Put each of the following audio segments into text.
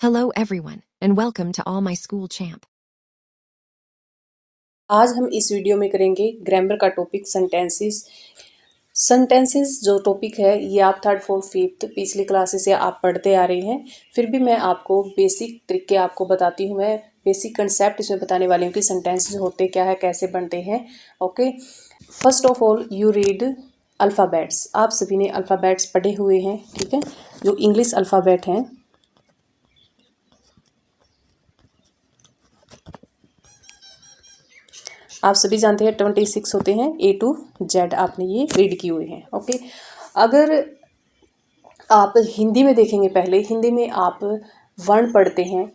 Hello everyone, and welcome to All My School Champ. आज हम इस वीडियो में करेंगे ग्रामर का टॉपिक सेंटेंसेस। सेंटेंसेस जो टॉपिक है ये आप थर्ड फोर्थ फिफ्थ पिछली क्लासेस से आप पढ़ते आ रहे हैं। फिर भी मैं आपको बेसिक ट्रिक के आपको बताती हूँ, मैं बेसिक कंसेप्ट इसमें बताने वाली हूँ कि सेंटेंसेस होते क्या है, कैसे बनते हैं। Okay, first of all you read alphabets. आप सभी ने अल्फ़ाबेट्स पढ़े हुए हैं, ठीक है। जो इंग्लिश अल्फ़ाबेट हैं आप सभी जानते हैं 26 होते हैं, A to Z आपने ये रीड किए हुए हैं। ओके, अगर आप हिंदी में देखेंगे, पहले हिंदी में आप वर्ण पढ़ते हैं,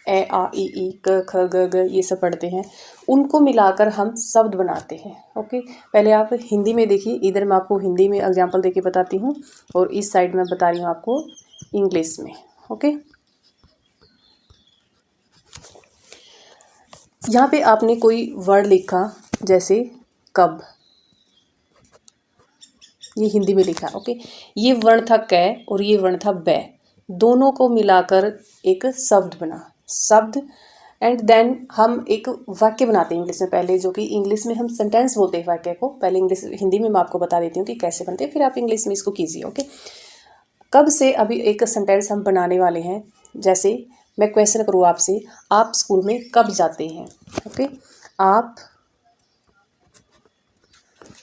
ए आ ई ई क ख ग घ ये सब पढ़ते हैं, उनको मिलाकर हम शब्द बनाते हैं। ओके, पहले आप हिंदी में देखिए, इधर मैं आपको हिंदी में एग्जांपल देके बताती हूँ और इस साइड में बता रही हूँ आपको इंग्लिश में। ओके, यहाँ पे आपने कोई वर्ड लिखा जैसे कब, ये हिंदी में लिखा। ओके, ये वर्ण था कै और ये वर्ण था बै, दोनों को मिलाकर एक शब्द बना, शब्द। एंड देन हम एक वाक्य बनाते हैं इंग्लिश में पहले, जो कि इंग्लिश में हम सेंटेंस बोलते हैं वाक्य को। पहले इंग्लिश हिंदी में मैं आपको बता देती हूँ कि कैसे बनते हैं, फिर आप इंग्लिश में इसको कीजिए। ओके, कब से अभी एक सेंटेंस हम बनाने वाले हैं। जैसे मैं क्वेश्चन करूँ आपसे, आप स्कूल में कब जाते हैं। ओके, आप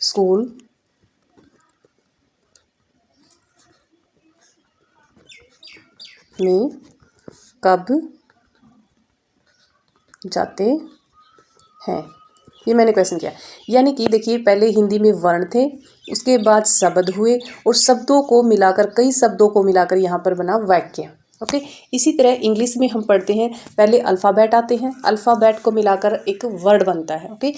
स्कूल में कब जाते हैं, ये मैंने क्वेश्चन किया। यानी कि देखिए, पहले हिंदी में वर्ण थे, उसके बाद शब्द हुए और शब्दों को मिलाकर, कई शब्दों को मिलाकर यहाँ पर बना वाक्य। ओके, इसी तरह इंग्लिश में हम पढ़ते हैं, पहले अल्फ़ाबेट आते हैं, अल्फ़ाबेट को मिलाकर एक वर्ड बनता है। ओके,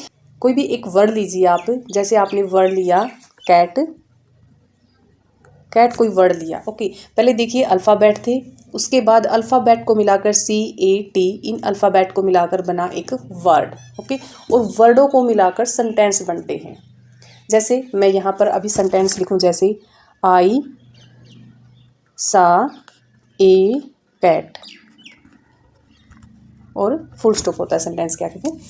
कोई भी एक वर्ड लीजिए आप, जैसे आपने वर्ड लिया कैट, कैट कोई वर्ड लिया। ओके, पहले देखिए अल्फ़ाबेट थे, उसके बाद अल्फ़ाबेट को मिलाकर CAT, इन अल्फ़ाबेट को मिलाकर बना एक वर्ड। ओके, और वर्डों को मिलाकर सेंटेंस बनते हैं। जैसे मैं यहाँ पर अभी सेंटेंस लिखूँ, जैसे आई सा ए कैट, और फुल स्टॉप होता है सेंटेंस क्या कहते हैं।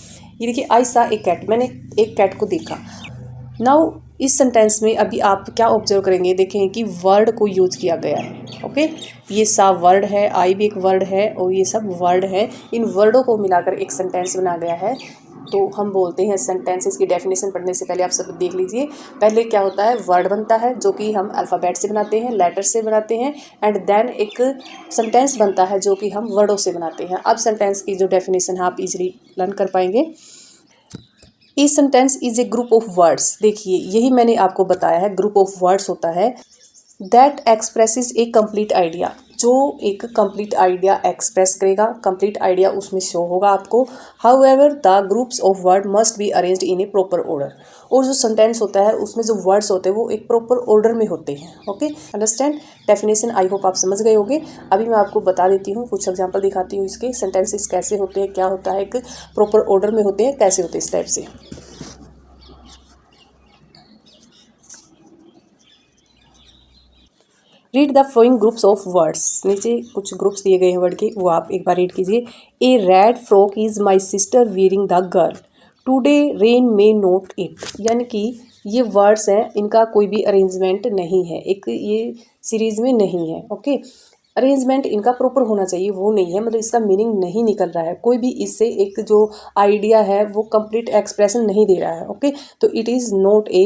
ये देखिए, आई सा ए कैट, मैंने एक कैट को देखा। नाउ इस सेंटेंस में अभी आप क्या ऑब्जर्व करेंगे, देखें कि वर्ड को यूज किया गया है। ओके, ये सा वर्ड है, आई भी एक वर्ड है, और ये सब वर्ड है, इन वर्डों को मिलाकर एक सेंटेंस बना गया है। तो हम बोलते हैं, सेंटेंसेस की डेफिनेशन पढ़ने से पहले आप सब देख लीजिए। पहले क्या होता है, वर्ड बनता है जो कि हम अल्फ़ाबेट से बनाते हैं, लेटर से बनाते हैं, एंड देन एक सेंटेंस बनता है जो कि हम वर्डों से बनाते हैं। अब सेंटेंस की जो डेफिनेशन है आप इजीली लर्न कर पाएंगे। A sentence is a group of words, देखिए यही मैंने आपको बताया है, ग्रुप ऑफ वर्ड्स होता है that expresses A complete idea, जो एक कंप्लीट आइडिया एक्सप्रेस करेगा, कंप्लीट आइडिया उसमें शो होगा आपको। However the groups of word must be arranged in A proper order, और जो सेंटेंस होता है उसमें जो वर्ड्स होते हैं वो एक प्रॉपर ऑर्डर में होते हैं। Okay, understand definition, I hope आप समझ गए होंगे। अभी मैं आपको बता देती हूँ, कुछ एग्जांपल दिखाती हूँ इसके, सेंटेंसेस कैसे होते हैं, क्या होता है, एक प्रॉपर ऑर्डर में होते हैं, कैसे होते हैं, इस टाइप से। Read the flowing groups of words, नीचे कुछ ग्रुप्स दिए गए हैं वर्ड के, वो आप एक बार रीड कीजिए। A red frock is my sister wearing the girl, today rain may note it, यानी कि ये वर्ड्स हैं, इनका कोई भी अरेंजमेंट नहीं है, एक ये सीरीज में नहीं है। ओके, अरेंजमेंट इनका प्रॉपर होना चाहिए, वो नहीं है, मतलब इसका मीनिंग नहीं निकल रहा है, कोई भी इससे एक जो आइडिया है वो कंप्लीट एक्सप्रेशन नहीं दे रहा है। ओके, तो it is not a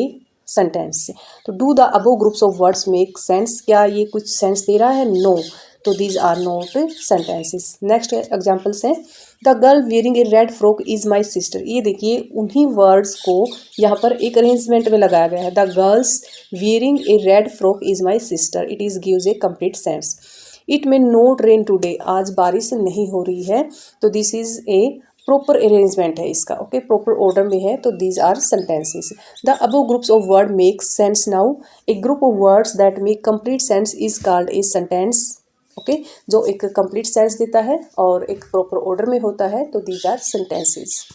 sentence. तो do the above groups of words make sense, क्या ये कुछ सेंस दे रहा है, नो, तो these are not sentences. Next examples हैं, the girl wearing a red frock is my sister, ये देखिए उन्हीं वर्ड्स को यहाँ पर एक अरेंजमेंट में लगाया गया है, the girls wearing a red frock is my sister, it is gives a complete sense. It may not rain today, आज बारिश नहीं हो रही है, तो this is a proper arrangement है इसका। ओके, प्रॉपर ऑर्डर में है, तो these are sentences. The above groups of word make sense now, a group of words that make complete sense is called a sentence. Okay, जो एक complete sense देता है और एक प्रॉपर ऑर्डर में होता है, तो these are sentences.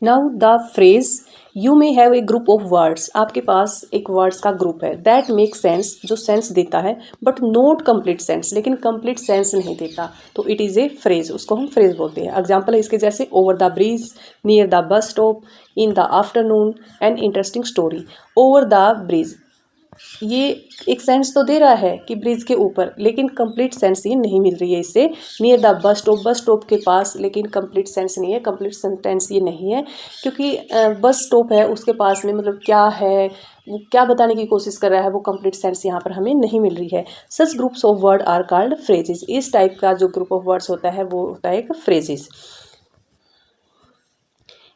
Now the phrase you may have a group of words, आपके पास एक वर्ड्स का ग्रुप है, दैट मेक सेंस, जो सेंस देता है, बट नॉट कंप्लीट सेंस, लेकिन कंप्लीट सेंस नहीं देता, तो इट इज़ ए फ्रेज, उसको हम फ्रेज बोलते हैं। एग्जाम्पल है इसके जैसे over the bridge, near the bus stop, in the afternoon, and interesting story. Over the bridge, ये एक सेंस तो दे रहा है कि ब्रिज के ऊपर, लेकिन कंप्लीट सेंस ये नहीं मिल रही है इससे। Near the bus stop, bus stop के पास, लेकिन कंप्लीट सेंस नहीं है, कंप्लीट सेंटेंस ये नहीं है, क्योंकि बस स्टॉप है उसके पास में, मतलब क्या है, वो क्या बताने की कोशिश कर रहा है, वो कंप्लीट सेंस यहाँ पर हमें नहीं मिल रही है। Such groups of word are called phrases, इस टाइप का जो ग्रुप ऑफ वर्ड्स होता है वो होता है एक phrases.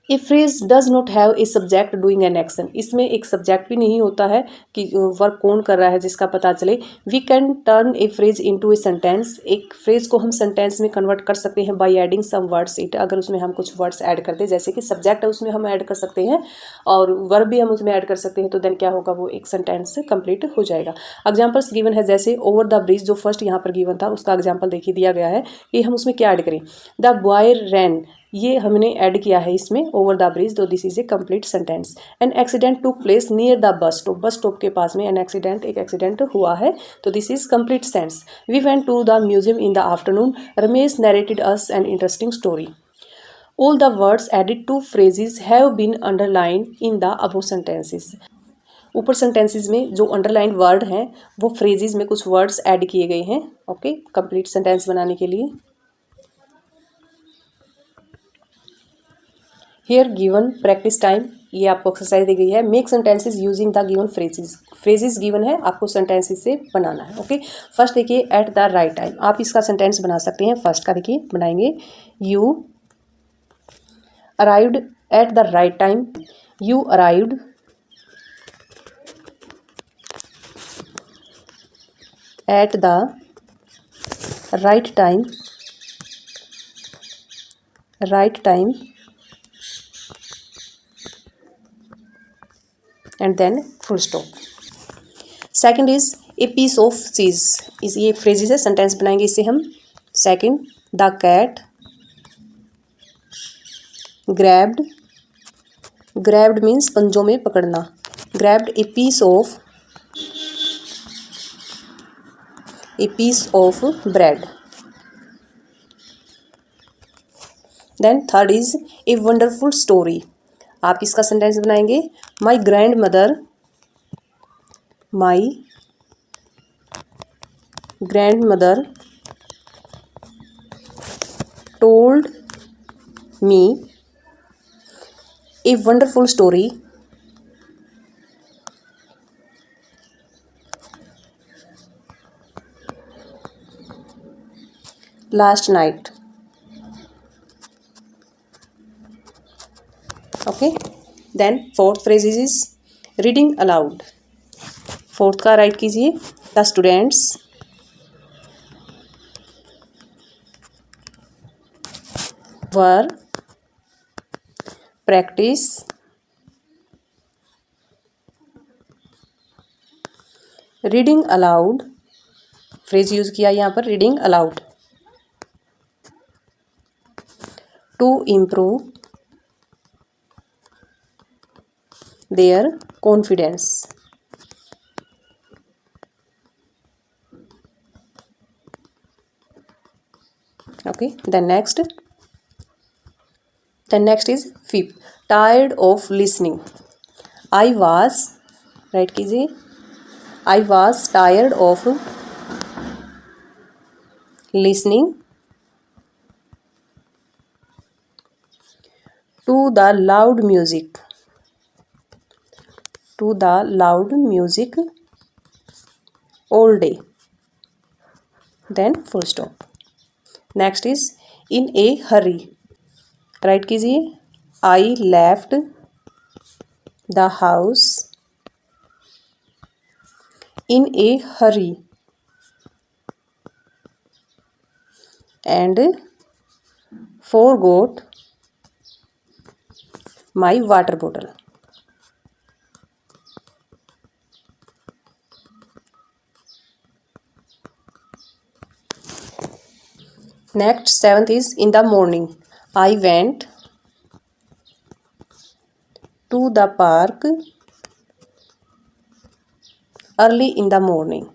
A phrase does not have a subject doing an action, इसमें एक सब्जेक्ट भी नहीं होता है कि वर्क कौन कर रहा है जिसका पता चले। We can turn a phrase into a sentence, एक फ्रेज को हम सेंटेंस में कन्वर्ट कर सकते हैं by adding some words it, अगर उसमें हम कुछ वर्ड्स ऐड करते हैं, जैसे कि सब्जेक्ट है उसमें हम ऐड कर सकते हैं और वर्ब भी हम उसमें ऐड कर सकते हैं, तो देन क्या होगा, वो एक सेंटेंस कंप्लीट हो जाएगा। एग्जाम्पल्स गिवन है जैसे ओवर द ब्रिज, जो फर्स्ट यहाँ पर गिवन था उसका एग्जाम्पल देखिए दिया गया है कि हम उसमें क्या ऐड करें। द बॉय रैन, ये हमने ऐड किया है इसमें ओवर द ब्रिज, तो this is A complete sentence. An accident took place near the bus stop, bus stop के पास में एन एक्सीडेंट, एक एक्सीडेंट हुआ है, तो this is complete sense. We went to the museum in the afternoon, Ramesh narrated us an interesting story. All the words added to phrases have been underlined in the above sentences, ऊपर sentences में जो underline word हैं वो phrases में कुछ words add किए गए हैं, ओके, कंप्लीट सेंटेंस बनाने के लिए। हेयर गिवन प्रैक्टिस टाइम, ये आपको एक्सरसाइज दी गई है। Make sentences using the given phrases, phrases given है, आपको सेंटेंसेस से बनाना है, ओके। फर्स्ट देखिए एट द राइट टाइम, आप इसका सेंटेंस बना सकते हैं। फर्स्ट का देखिए बनाएंगे, you arrived at the right time, you arrived at the right time, right time, and then full stop. Second is a piece of cheese, इस ये फ्रेजेस है, सेंटेंस बनाएंगे इससे हम। Second, the cat grabbed, grabbed means पंजों में पकड़ना, grabbed a piece of bread. Then third is a wonderful story, आप इसका सेंटेंस बनाएंगे, my grandmother told me a wonderful story last night, okay. Then fourth phrase is reading aloud, fourth का write कीजिए, the students were practice reading aloud, phrase use किया यहाँ पर reading aloud, to improve their confidence, okay. Then next is fifth, tired of listening, I was, right कीजिए, I was tired of listening to the loud music all day, then full stop. Next is in a hurry, write कीजिए, I left the house in a hurry and forgot my water bottle. Next, seventh is in the morning. I went to the park early in the morning.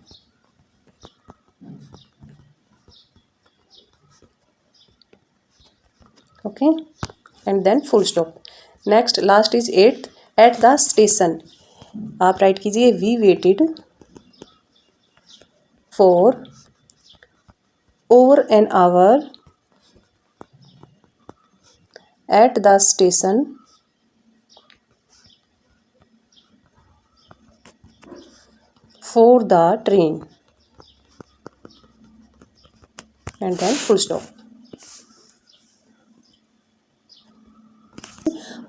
Okay, and then full stop. Next last is 8th, at the station. आप write कीजिए we waited for over an hour at the station for the train, and then full stop.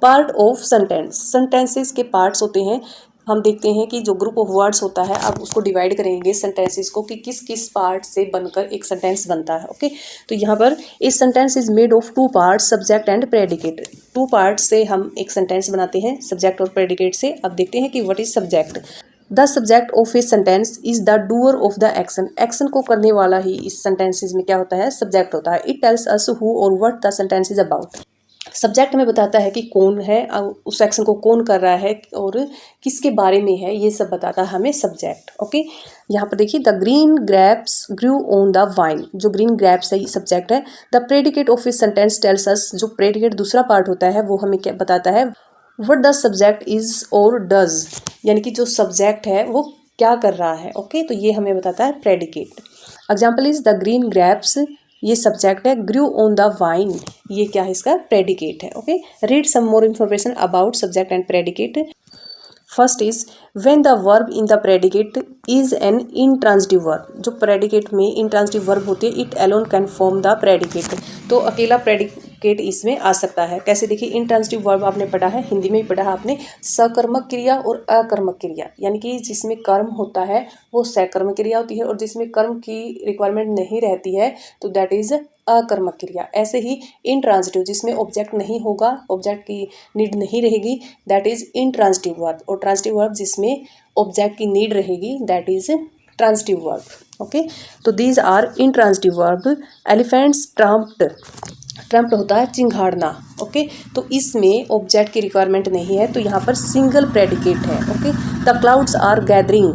Part of sentence, sentences के parts होते हैं। हम देखते हैं कि जो ग्रुप ऑफ वर्ड्स होता है, आप उसको डिवाइड करेंगे सेंटेंसेस को कि किस किस पार्ट से बनकर एक सेंटेंस बनता है। ओके, तो यहाँ पर इस sentence is made of 2 parts, subject and predicate. 2 part से हम एक सेंटेंस बनाते हैं, सब्जेक्ट और प्रेडिकेट से। अब देखते हैं कि what is subject. The subject of a sentence is the doer of the action. Action को करने वाला ही इस सेंटेंसेस में क्या होता है, सब्जेक्ट होता है। इट टेल्स अस हु और what the sentence is about. Subject में बताता है कि कौन है, उस एक्शन को कौन कर रहा है और किसके बारे में है, ये सब बताता है हमें सब्जेक्ट। ओके, यहाँ पर देखिए the green grapes grew on the vine. जो ग्रीन ग्रेप्स है ये सब्जेक्ट है। The predicate of a sentence tells us, जो प्रेडिकेट दूसरा पार्ट होता है वो हमें क्या बताता है, व्हाट द सब्जेक्ट इज और डज, यानी कि जो सब्जेक्ट है वो क्या कर रहा है। ओके, तो ये हमें बताता है predicate. Example is the green grapes, ये सब्जेक्ट है। ग्रू ऑन द वाइन, ये क्या है, इसका प्रेडिकेट है। Okay, read some more information about subject and predicate. First is when the verb in the predicate is an intransitive verb. जो predicate में intransitive verb होती है, it alone can form the predicate. तो अकेला predicate इसमें आ सकता है। कैसे, देखिए इंट्रांजिटिव वर्ब आपने पढ़ा है, हिंदी में ही पढ़ा है आपने, सकर्मक क्रिया और अकर्मक क्रिया, यानी कि जिसमें कर्म होता है वो सकर्मक क्रिया होती है और जिसमें कर्म की रिक्वायरमेंट नहीं रहती है तो दैट इज अकर्मक क्रिया। ऐसे ही इंट्रांजिटिव, जिसमें ऑब्जेक्ट नहीं होगा, ऑब्जेक्ट की नीड नहीं रहेगी, दैट इज इंट्रांजिटिव वर्ब। और ट्रांजिटिव वर्ब जिसमें ऑब्जेक्ट की नीड रहेगी, that is transitive verb. Okay, तो these are intransitive verb. Elephants trumped, trumped होता है चिंघाड़ना। ओके, तो इसमें ऑब्जेक्ट की रिक्वायरमेंट नहीं है, तो यहाँ पर सिंगल प्रेडिकेट है। Okay, the clouds are gathering,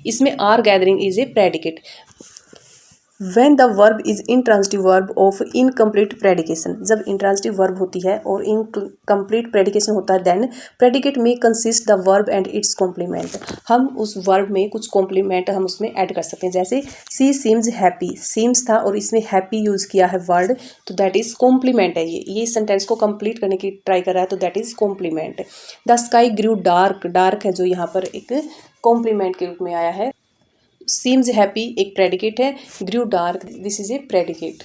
इसमें are gathering is a predicate. When the verb is intransitive verb of incomplete predication, जब intransitive verb होती है और incomplete predication होता है, then predicate may consist the verb and its complement। हम उस verb में कुछ complement हम उसमें ऐड कर सकते हैं। जैसे she seems happy, seems था और इसमें happy यूज़ किया है word, तो that is complement है। ये सेंटेंस को complete करने की ट्राई कर रहा है, तो that is complement। The sky grew dark, dark है जो यहाँ पर एक complement के रूप में आया है। seems happy एक प्रेडिकेट है, grew dark this is a predicate.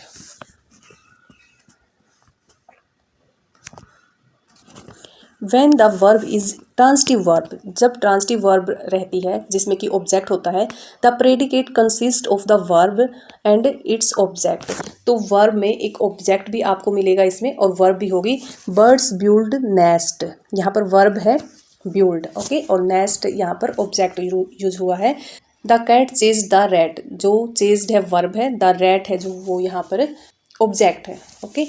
when the verb is transitive verb, जब ट्रांजिटिव वर्ब रहती है जिसमें कि ऑब्जेक्ट होता है, the predicate consist of the verb and its object. तो वर्ब में एक ऑब्जेक्ट भी आपको मिलेगा इसमें और वर्ब भी होगी। बर्ड्स ब्यूल्ड नेस्ट, यहाँ पर वर्ब है ब्यूल्ड। ओके, और नेस्ट यहाँ पर ऑब्जेक्ट यूज हुआ है। The cat chase the rat, जो चेज्ड है वर्ब है, द रैट है जो वो यहाँ पर ऑब्जेक्ट है। Okay,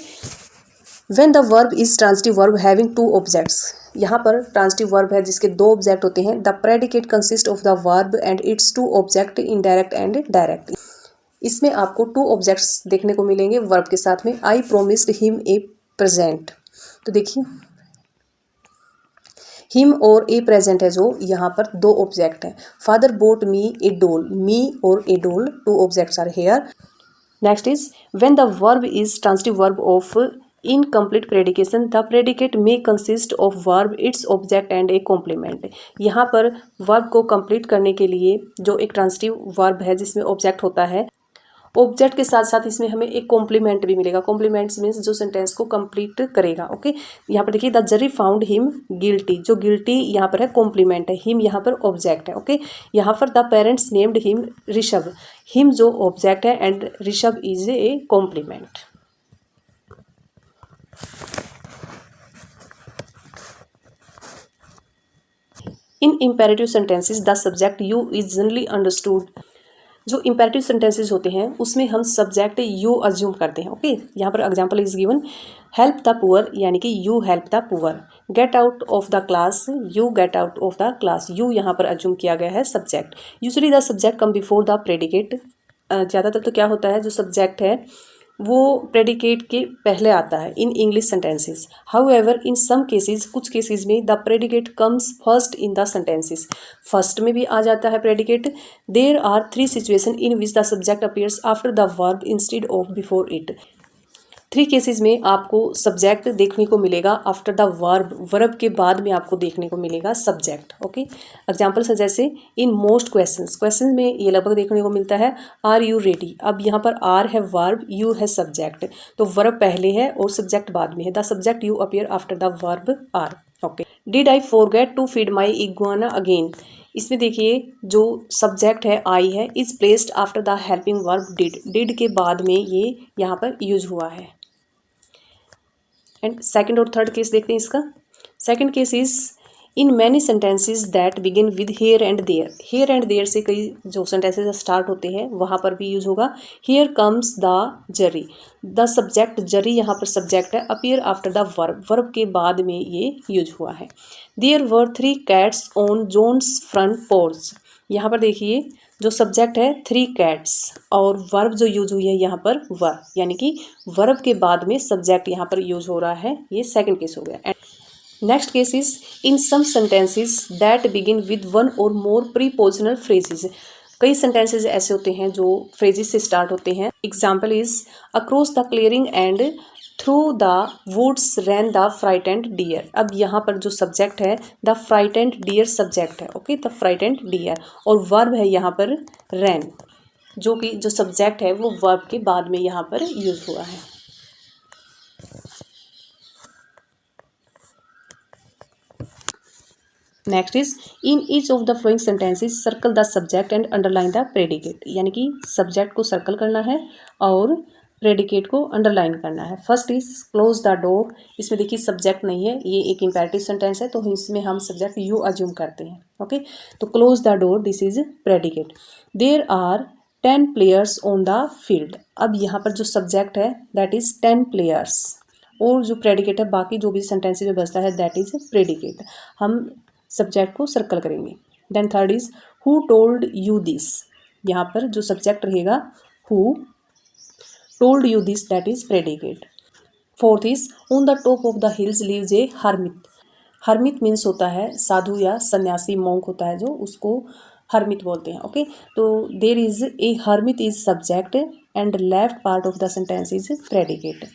when the verb is transitive verb having 2 objects, यहाँ पर ट्रांजिटिव वर्ब है जिसके 2 ऑब्जेक्ट होते हैं। The predicate consist of the verb and it's 2 object indirect and direct. इसमें आपको 2 ऑब्जेक्ट्स देखने को मिलेंगे वर्ब के साथ में। आई प्रोमिस्ड हिम ए प्रेजेंट, तो देखिए हिम और ए प्रेजेंट है जो यहाँ पर 2 ऑब्जेक्ट हैं। फादर बोट मी ए डोल, मी और a doll 2 objects are here. Next is when the verb is transitive verb of incomplete predication, the predicate may consist of verb its object and a complement. यहाँ पर verb को complete करने के लिए जो एक ट्रांजिटिव वर्ब है जिसमें ऑब्जेक्ट होता है, ऑब्जेक्ट के साथ साथ इसमें हमें एक कॉम्प्लीमेंट भी मिलेगा। कॉम्प्लीमेंट्स मीन्स जो सेंटेंस को कंप्लीट करेगा। ओके, यहाँ पर देखिए the zari found him guilty, जो गिल्टी यहाँ पर है कॉम्प्लीमेंट है, हिम यहाँ पर ऑब्जेक्ट है। ओके, यहाँ पर the parents named him Rishabh, him जो ऑब्जेक्ट है and Rishabh is a complement. In imperative sentences, the subject you is generally understood जो इम्पेरेटिव सेंटेंसेस होते हैं उसमें हम सब्जेक्ट यू अज्यूम करते हैं। ओके, यहाँ पर example is given, help the poor यानी कि you help the poor, get out of the class, you get out of the class, you यहाँ पर अज्यूम किया गया है subject. Usually the subject come before the predicate, ज़्यादातर तो क्या होता है जो सब्जेक्ट है वो प्रेडिकेट के पहले आता है in English sentences. However in some cases, कुछ केसेस में the predicate comes first in the sentences, first में भी आ जाता है predicate. There are 3 situation in which the subject appears after the verb instead of before it. 3 cases में आपको subject देखने को मिलेगा आफ्टर द वर्ब, वर्ब के बाद में आपको देखने को मिलेगा सब्जेक्ट। ओके, एग्जाम्पल्स है जैसे इन मोस्ट क्वेश्चंस, क्वेश्चन में ये लगभग देखने को मिलता है आर यू रेडी। अब यहाँ पर आर है वर्ब, यू है सब्जेक्ट, तो वर्ब पहले है और सब्जेक्ट बाद में है। The subject you appear after the verb are. Okay, did I forget to feed my iguana again. इसमें देखिए जो सब्जेक्ट है आई है, is placed after the helping verb did, did के बाद में ये यहाँ पर यूज हुआ है। एंड सेकंड और थर्ड केस देखते हैं इसका। Second case is in many sentences that begin with here and there, here and there से कई जो सेंटेंसेस स्टार्ट होते हैं वहाँ पर भी यूज होगा। Here comes the jury, the subject jury यहाँ पर सब्जेक्ट है, appear after the verb, verb के बाद में ये यूज हुआ है। There were 3 cats on Jones front porch, यहाँ पर देखिए जो सब्जेक्ट है 3 कैट्स और वर्ब जो यूज हुई है यहाँ पर वर, यानी कि वर्ब के बाद में सब्जेक्ट यहाँ पर यूज हो रहा है। ये सेकंड केस हो गया। Next case is in some sentences that begin with 1 or more prepositional phrases, कई सेंटेंसेस ऐसे होते हैं जो फ्रेजेस से स्टार्ट होते हैं। Example is across the clearing and through the woods ran the frightened deer. अब यहाँ पर जो सब्जेक्ट है द फ्राइटेंड डियर सब्जेक्ट है। ओके, द फ्राइटेंड डियर और वर्ब है यहाँ पर रैन, जो कि जो सब्जेक्ट है वो वर्ब के बाद में यहाँ पर यूज हुआ है। Next is in each of the following sentences circle the subject and underline the predicate, यानी कि सब्जेक्ट को सर्कल करना है और प्रेडिकेट को अंडरलाइन करना है। First is close the door, इसमें देखिए सब्जेक्ट नहीं है, ये एक इम्पेरेटिव सेंटेंस है तो इसमें हम सब्जेक्ट यू अज्यूम करते हैं। ओके, तो close the door this is predicate. There are 10 players on the field, अब यहाँ पर जो सब्जेक्ट है दैट इज 10 प्लेयर्स और जो प्रेडिकेट है बाकी जो भी सेंटेंसेस में बचता है दैट इज प्रेडिकेट, हम सब्जेक्ट को सर्कल करेंगे। Then third is who told you this, यहाँ पर जो सब्जेक्ट रहेगा who told you this that is predicate. Fourth is on the top of the hills lives a hermit, hermit means होता है साधु या सन्यासी, मोंक होता है जो, उसको हर्मिट बोलते हैं। ओके, तो there is a hermit is subject and left part of the sentence is predicate.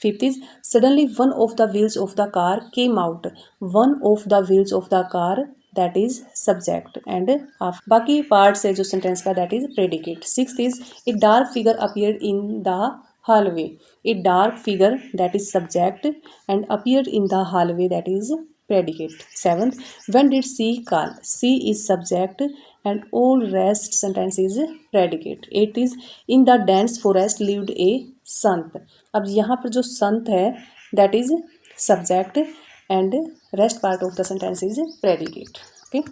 Fifth is suddenly one of the wheels of the car came out, one of the wheels of the car that is subject and बाकी parts है जो sentence का that is predicate. Sixth is a dark figure appeared in the hallway, a dark figure that is subject and appeared in the hallway that is predicate। Seventh, when did she call, she is subject and all rest sentence is predicate। Eighth is in the dense forest lived a sant, अब यहाँ पर जो संत है that is subject and rest part of the sentence is predicate। okay,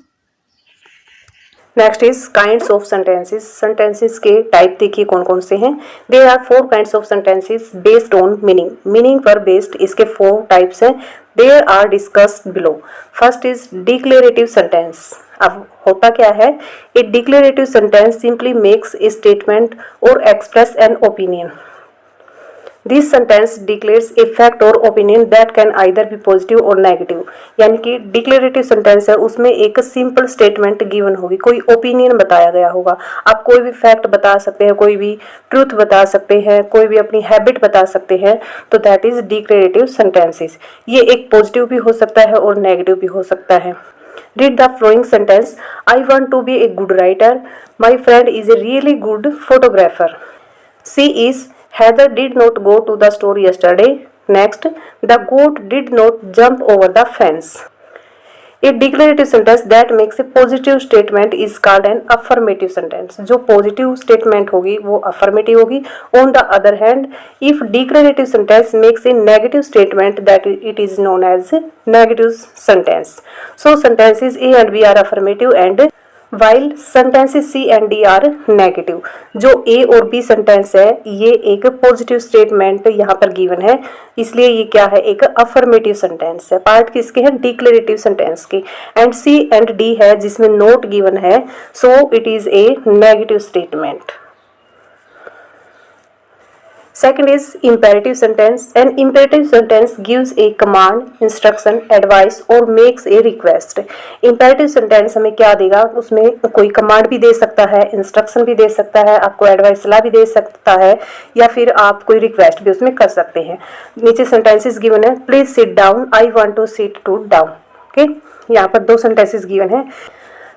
next is kinds of sentences, sentences के type देखिए कौन कौन से हैं। There are 4 kinds of sentences based on meaning, meaning पर बेस्ड इसके 4 टाइप्स हैं। There are discussed below. First is declarative sentence. अब होता क्या है, a declarative sentence simply makes a statement or express an opinion. This sentence declares a fact or opinion that can either be positive or negative, यानी कि declarative sentence है उसमें एक simple statement given होगी, कोई ओपिनियन बताया गया होगा। आप कोई भी फैक्ट बता सकते हैं, कोई भी ट्रूथ बता सकते हैं, कोई भी अपनी हैबिट बता सकते हैं, तो दैट इज डिक्लेरेटिव सेंटेंसेस। ये एक पॉजिटिव भी हो सकता है और नेगेटिव भी हो सकता है। Read the following sentence. I want to be a good writer. My friend is a really good photographer. C is Heather did not go to the store yesterday. Next, the goat did not jump over the fence. A declarative sentence that makes a positive statement is called an affirmative sentence. जो positive statement होगी वो affirmative होगी. On the other hand, if declarative sentence makes a negative statement, that it is known as negative sentence. So sentences A and B are affirmative and while sentences C and D are negative. जो A और B sentence है ये एक positive statement यहाँ पर given है, इसलिए ये क्या है, एक अफर्मेटिव सेंटेंस है। पार्ट किसके हैं, डिक्लेरेटिव सेंटेंस के। एंड सी एंड डी है जिसमें नोट गिवन है, so it is A negative statement. Second is imperative sentence. An imperative sentence gives a command, instruction, advice or makes a request. Imperative sentence हमें क्या देगा, उसमें कोई command भी दे सकता है, इंस्ट्रक्शन भी दे सकता है, आपको एडवाइस सलाह भी दे सकता है, या फिर आप कोई रिक्वेस्ट भी उसमें कर सकते हैं। नीचे सेंटेंसेस गिवन है, please sit down, I want to sit to down. Okay, यहाँ पर दो सेंटेंसेस गिवन है।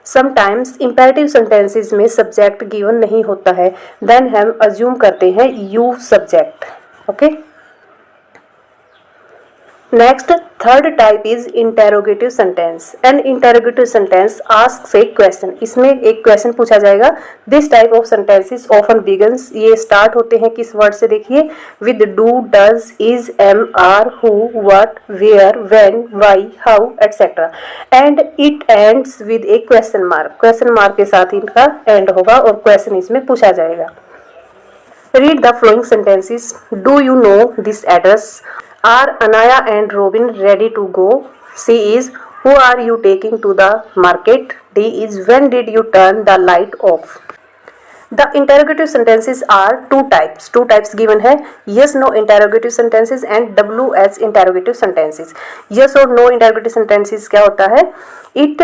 समटाइम्स इंपेरेटिव सेंटेंसेस में सब्जेक्ट गिवन नहीं होता है, देन हम अज्यूम करते हैं you subject. Okay, next third type is interrogative sentence. An interrogative sentence asks a question, इसमें एक क्वेश्चन पूछा जाएगा। This type of sentences often begins, ये स्टार्ट होते हैं किस वर्ड से, देखिए, with do, does, is, am, are, who, what, where, when, why, how etcetera, and it ends with a question mark. Question mark के साथ इनका एंड होगा और क्वेश्चन इसमें पूछा जाएगा। Read the following sentences. Do you know this address? Are Anaya and Robin ready to go? C is, who are you taking to the market? D is, when did you turn the light off? The interrogative sentences are two types. Two types given है, yes no interrogative sentences and WH interrogative sentences. Yes और no interrogative sentences क्या होता है? It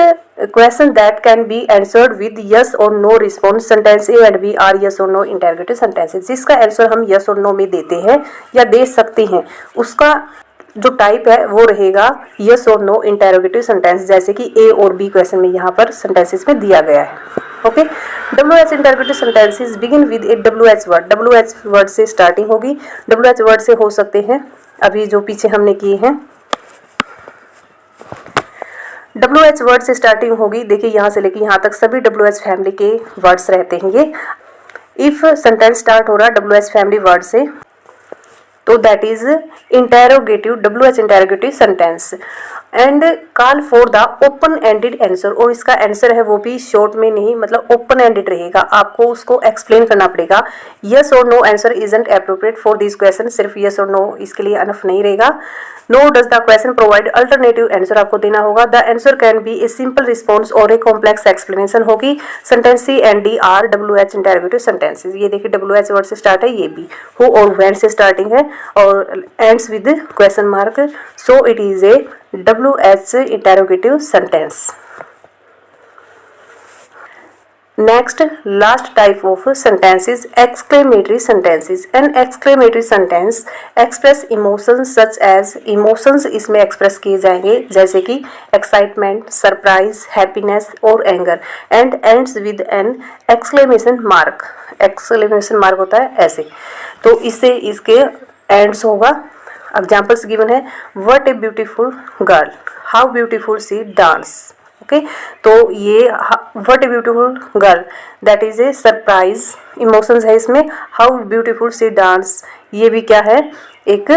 question that can be answered with yes or no response. Sentence A and B are yes or no interrogative sentences. जिसका answer हम yes और no में देते हैं या दे सकते हैं, उसका जो टाइप है वो रहेगा yes और no interrogative sentence, जैसे कि A और B क्वेश्चन में यहाँ पर सेंटेंसेस में दिया गया है। Okay, WH interrogative sentences begin with a WH word. WH word से स्टार्टिंग होगी। WH वर्ड से हो सकते हैं अभी जो पीछे हमने किए हैं। WH वर्ड से स्टार्टिंग होगी, देखिए यहाँ से लेके यहाँ तक सभी WH फैमिली के वर्ड्स रहते हैं ये। इफ सेंटेंस स्टार्ट हो रहा WH फैमिली वर्ड से तो that is interrogative, WH interrogative sentence. And call for the open ended answer, और इसका आंसर है वो भी शॉर्ट में नहीं, मतलब ओपन एंडेड रहेगा, आपको उसको एक्सप्लेन करना पड़ेगा। यस और no answer isn't appropriate for this question, सिर्फ यस और नो इसके लिए अनफ नहीं रहेगा। No does the question provide alternative answer आपको देना होगा। The answer can be a simple response और ए कॉम्प्लेक्स एक्सप्लेनेशन होगी। Sentence C and D are WH interrogative sentences. ये देखिए WH वर्ड से स्टार्ट है, ये भी हु और व्हेन से स्टार्टिंग है और ends with question mark, so it is A WH interrogative sentence. Next, last type of sentence is exclamatory sentences. An exclamatory sentence express emotions such as, emotions इसमें express किए जाएंगे जैसे कि excitement, surprise, happiness और anger, and ends with an exclamation mark. Exclamation mark होता है ऐसे, तो इससे इसके ends होगा। एग्जाम्पल्स गिवन है, what a beautiful girl, how beautiful she dance. Okay, तो ये what a beautiful girl that is a surprise emotions है इसमें। हाउ ब्यूटीफुल सी डांस, ये भी क्या है, एक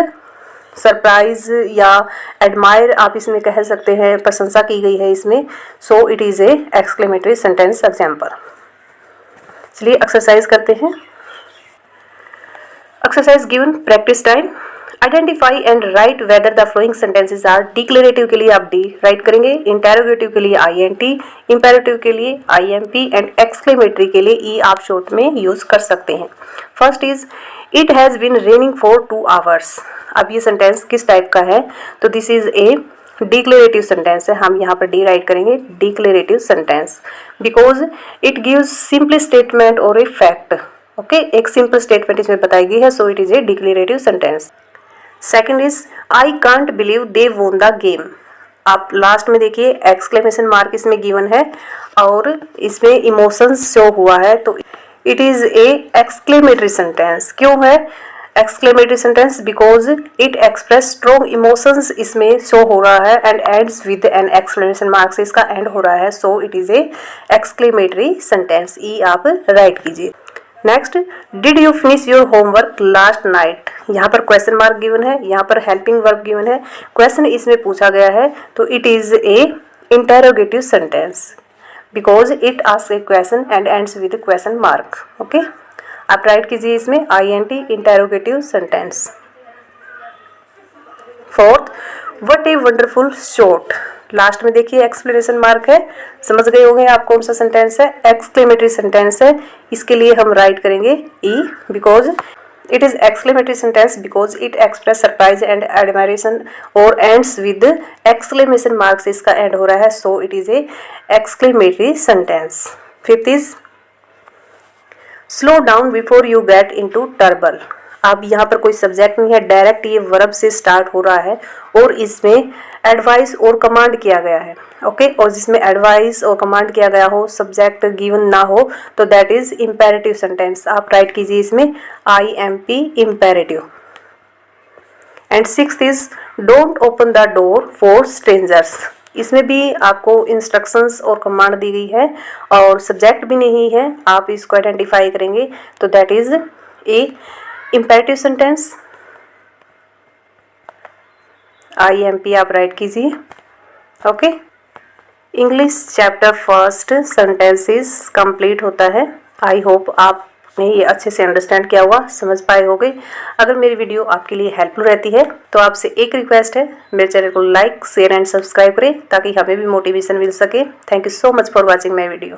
सरप्राइज या एडमायर आप इसमें कह सकते हैं, प्रशंसा की गई है इसमें। So it is a exclamatory sentence example. चलिए एक्सरसाइज करते हैं। Exercise given, practice time. Identify and write whether the following sentences are. Declarative के लिए आप डी राइट करेंगे, इंटेरोगेटिव के लिए INT, इंपेरेटिव के लिए IMP एंड एक्सक्लेमेटरी के लिए ई आप शॉर्ट में यूज कर सकते हैं। First is, it has been raining for 2 hours। अब ये सेंटेंस किस टाइप का है, तो this is A declarative sentence है, हम यहाँ पर डी राइट करेंगे, declarative sentence, because it gives simple statement और ए फैक्ट। ओके, एक सिंपल स्टेटमेंट इसमें बताई गई है, so it is A declarative sentence. Second is, I can't believe they won the game. आप लास्ट में देखिए एक्सक्लेमेशन मार्क इसमें गिवन है और इसमें इमोशंस शो हुआ है, तो it is a exclamatory sentence. क्यों है exclamatory sentence, because it express strong emotions इसमें शो हो रहा है and ends with an exclamation mark से इसका एंड हो रहा है, so it is a exclamatory sentence. ई आप राइट कीजिए। Next, did you finish your homework last night. यहाँ पर क्वेश्चन मार्क गिवन है, यहाँ पर हेल्पिंग वर्ब गिवन है, क्वेश्चन इसमें पूछा गया है, तो it is A interrogative sentence. Because it asks a question and ends with question mark. Okay, आप राइट कीजिए इसमें INT interrogative sentence. Fourth, what a wonderful shot. Last में देखिए एक्सक्लेमेशन मार्क है, समझ गए होंगे आप कौन सा सेंटेंस है, एक्सक्लेमेटरी सेंटेंस है। इसके लिए हम राइट करेंगे E, because it is exclamatory sentence because it express surprise and admiration और ends with exclamation marks इसका end हो रहा है, so it is a exclamatory sentence। Fifth is slow down before you get into trouble। अब यहाँ पर कोई subject नहीं है, डायरेक्ट ये वर्ब से स्टार्ट हो रहा है और इसमें एडवाइस और कमांड किया गया है। ओके, और जिसमें एडवाइस और कमांड किया गया हो, सब्जेक्ट गिवन ना हो, तो दैट इज इम्पेरेटिव सेंटेंस। आप राइट कीजिए इसमें IMP imperative. And sixth is don't open the door for strangers. इसमें भी आपको इंस्ट्रक्शंस और कमांड दी गई है और सब्जेक्ट भी नहीं है, आप इसको आइडेंटिफाई करेंगे, तो that is A imperative sentence. IMP आप राइट कीजिए। Okay, English chapter first sentences complete होता है। आई होप आपने ये अच्छे से अंडरस्टैंड किया हुआ, समझ पाए होंगे। अगर मेरी वीडियो आपके लिए हेल्पफुल रहती है तो आपसे एक रिक्वेस्ट है, मेरे चैनल को लाइक शेयर एंड सब्सक्राइब करें ताकि हमें भी मोटिवेशन मिल सके। Thank you so much for watching my video.